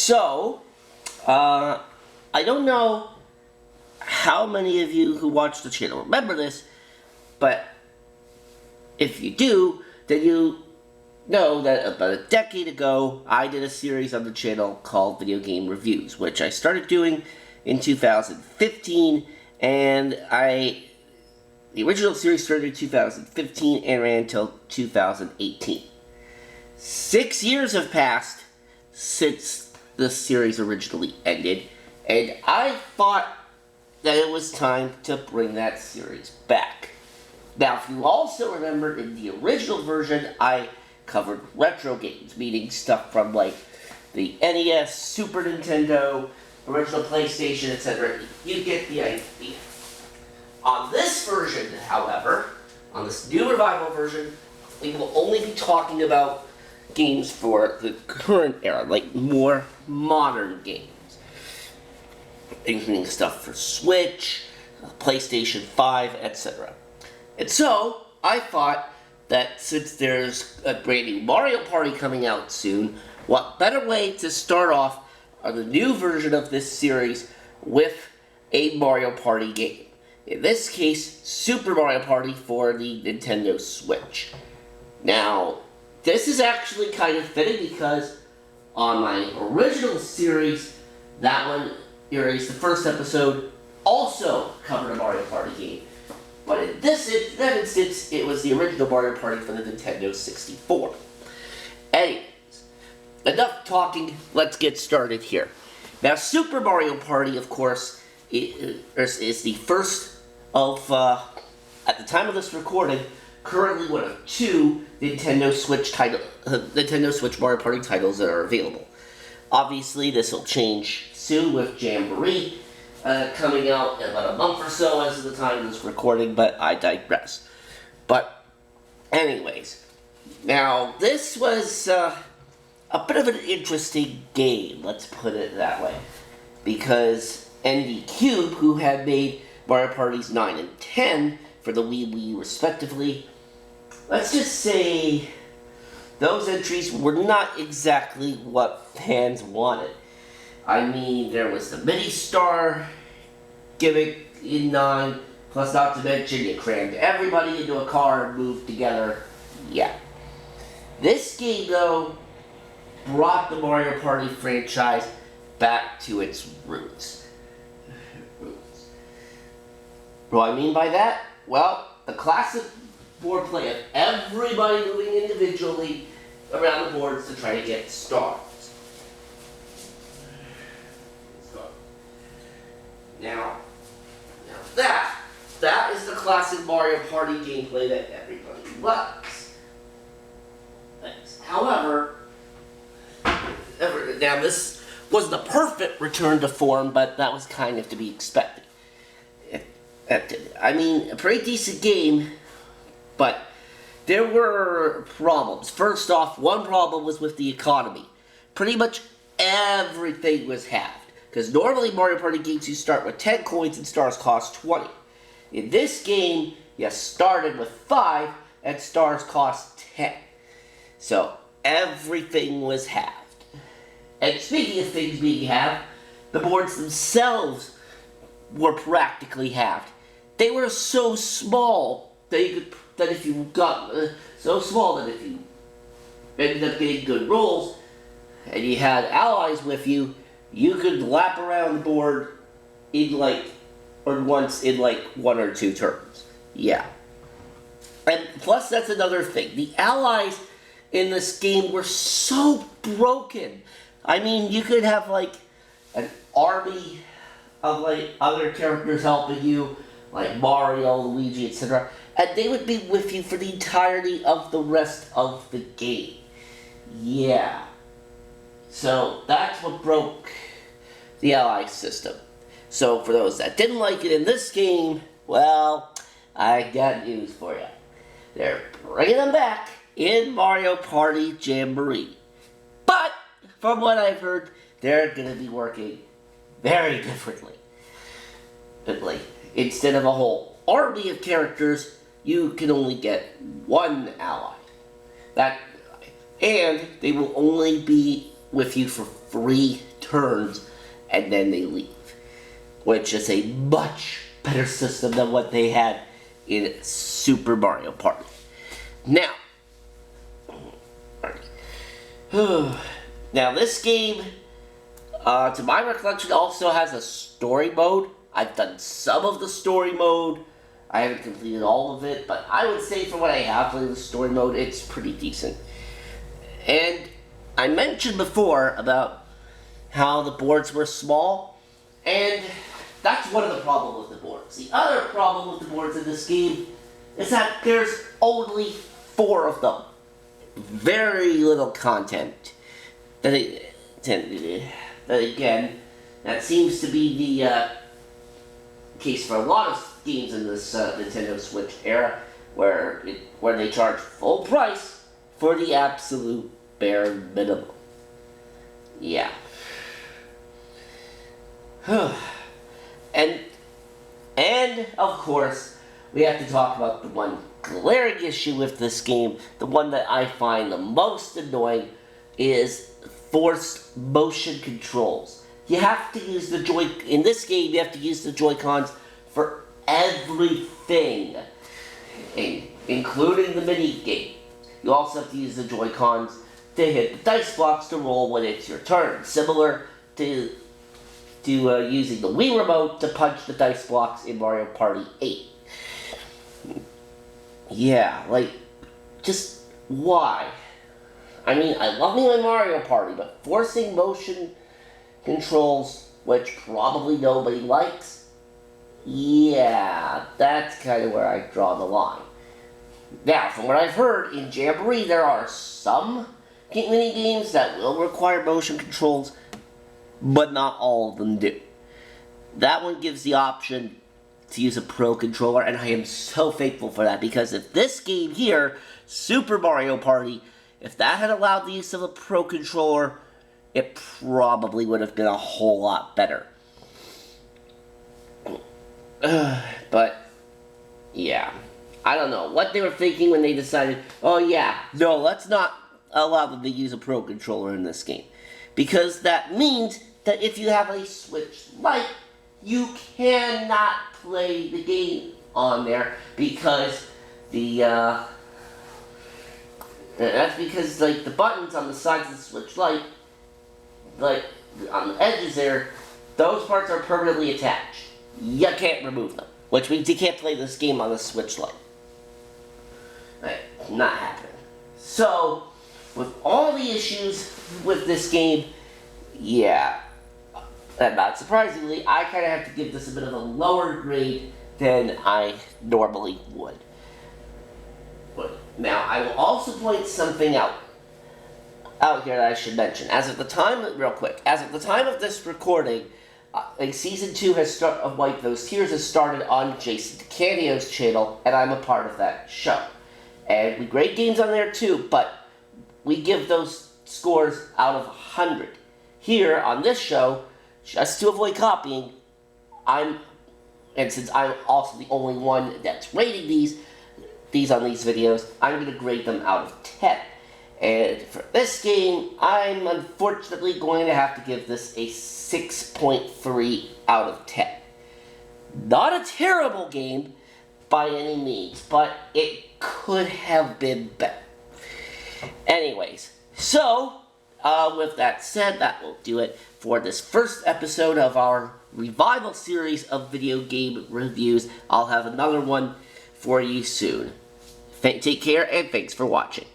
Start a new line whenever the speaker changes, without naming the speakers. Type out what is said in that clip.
So, I don't know how many of you who watch the channel remember this, but if you do, then you know that about a decade ago, I did a series on the channel called Video Game Reviews, which I started doing in 2015, and the original series started in 2015 and ran until 2018. 6 years have passed since the series originally ended, and I thought that it was time to bring that series back. Now, if you also remember, in the original version, I covered retro games, meaning stuff from like the NES, Super Nintendo, original PlayStation, etc. You get the idea. On this version, however, on this new revival version, we will only be talking about games for the current era, like more modern games. Including stuff for Switch, PlayStation 5, etc. And so, I thought that since there's a brand new Mario Party coming out soon, what better way to start off on the new version of this series with a Mario Party game. In this case, Super Mario Party for the Nintendo Switch. Now, this is actually kind of fitting because on my original series, that one, or at least the first episode, also covered a Mario Party game. But in that instance, it was the original Mario Party for the Nintendo 64. Anyways, enough talking, let's get started here. Now, Super Mario Party, of course, is the first of, at the time of this recording, currently one of two Nintendo Switch Mario Party titles that are available. Obviously, this will change soon with Jamboree coming out in about a month or so as of the time of this recording, but I digress. But, anyways, now this was a bit of an interesting game, let's put it that way, because ND Cube, who had made Mario Parties 9 and 10 for the Wii respectively, let's just say those entries were not exactly what fans wanted. I mean, there was the mini-star gimmick in 9, plus not to mention you crammed everybody into a car and moved together. Yeah. This game, though, brought the Mario Party franchise back to its roots. What do I mean by that? Well, the classic board play of everybody moving individually around the boards to try to get stars. Now that is the classic Mario Party gameplay that everybody loves. However, now this wasn't a perfect return to form, but that was kind of to be expected. I mean, a pretty decent game, but there were problems. First off, one problem was with the economy. Pretty much everything was halved. Because normally Mario Party games you start with 10 coins and stars cost 20. In this game, you started with 5 and stars cost 10. So, everything was halved. And speaking of things being halved, the boards themselves were practically halved. They were so small that if you ended up getting good rolls and you had allies with you, you could lap around the board once in 1 or 2 turns. Yeah. And plus, that's another thing. The allies in this game were so broken. I mean, you could have an army of other characters helping you, like Mario, Luigi, etc. And they would be with you for the entirety of the rest of the game. Yeah. So, that's what broke the ally system. So, for those that didn't like it in this game, well, I got news for you. They're bringing them back in Mario Party Jamboree. But, from what I've heard, they're going to be working very differently. Instead of a whole army of characters, you can only get one ally. And they will only be with you for 3 turns and then they leave, which is a much better system than what they had in Super Mario Party. Now, this game, to my recollection, also has a story mode. I've done some of the story mode. I haven't completed all of it, but I would say for what I have played the story mode, it's pretty decent. And I mentioned before about how the boards were small, and that's one of the problems with the boards. The other problem with the boards in this game is that there's only 4 of them. Very little content. That seems to be the case for a lot of games in this Nintendo Switch era, where they charge full price for the absolute bare minimum. Yeah. And of course, we have to talk about the one glaring issue with this game, the one that I find the most annoying, is forced motion controls. You have to use the in this game, you have to use the Joy-Cons for everything, including the mini game. You also have to use the Joy-Cons to hit the dice blocks to roll when it's your turn, similar to using the Wii Remote to punch the dice blocks in Mario Party 8. Yeah, like, just why? I mean, I love me my Mario Party, but forcing motion controls, which probably nobody likes, yeah, that's kind of where I draw the line. Now, from what I've heard, in Jamboree there are some mini games that will require motion controls, but not all of them do. That one gives the option to use a Pro Controller, and I am so thankful for that, because if this game here, Super Mario Party, if that had allowed the use of a Pro Controller, it probably would have been a whole lot better. But, yeah. I don't know what they were thinking when they decided, oh yeah, no, let's not allow them to use a Pro Controller in this game. Because that means that if you have a Switch Lite, you cannot play the game on there, because that's because, like, the buttons on the sides of the Switch Lite, like, on the edges there, those parts are permanently attached. You can't remove them, which means you can't play this game on the Switch Lite. Right, not happening. So, with all the issues with this game, yeah, and not surprisingly, I kind of have to give this a bit of a lower grade than I normally would. But now, I will also point something out here that I should mention. As of the time, real quick, as of the time of this recording, Season 2 of Wipe Those Tears has started on Jason DeCanio's channel, and I'm a part of that show. And we grade games on there too, but we give those scores out of 100. Here, on this show, just to avoid copying, and since I'm also the only one that's rating these on these videos, I'm going to grade them out of 10. And for this game, I'm unfortunately going to have to give this a 6.3 out of 10. Not a terrible game by any means, but it could have been better. Anyways, so, with that said, that will do it for this first episode of our revival series of video game reviews. I'll have another one for you soon. Take care, and thanks for watching.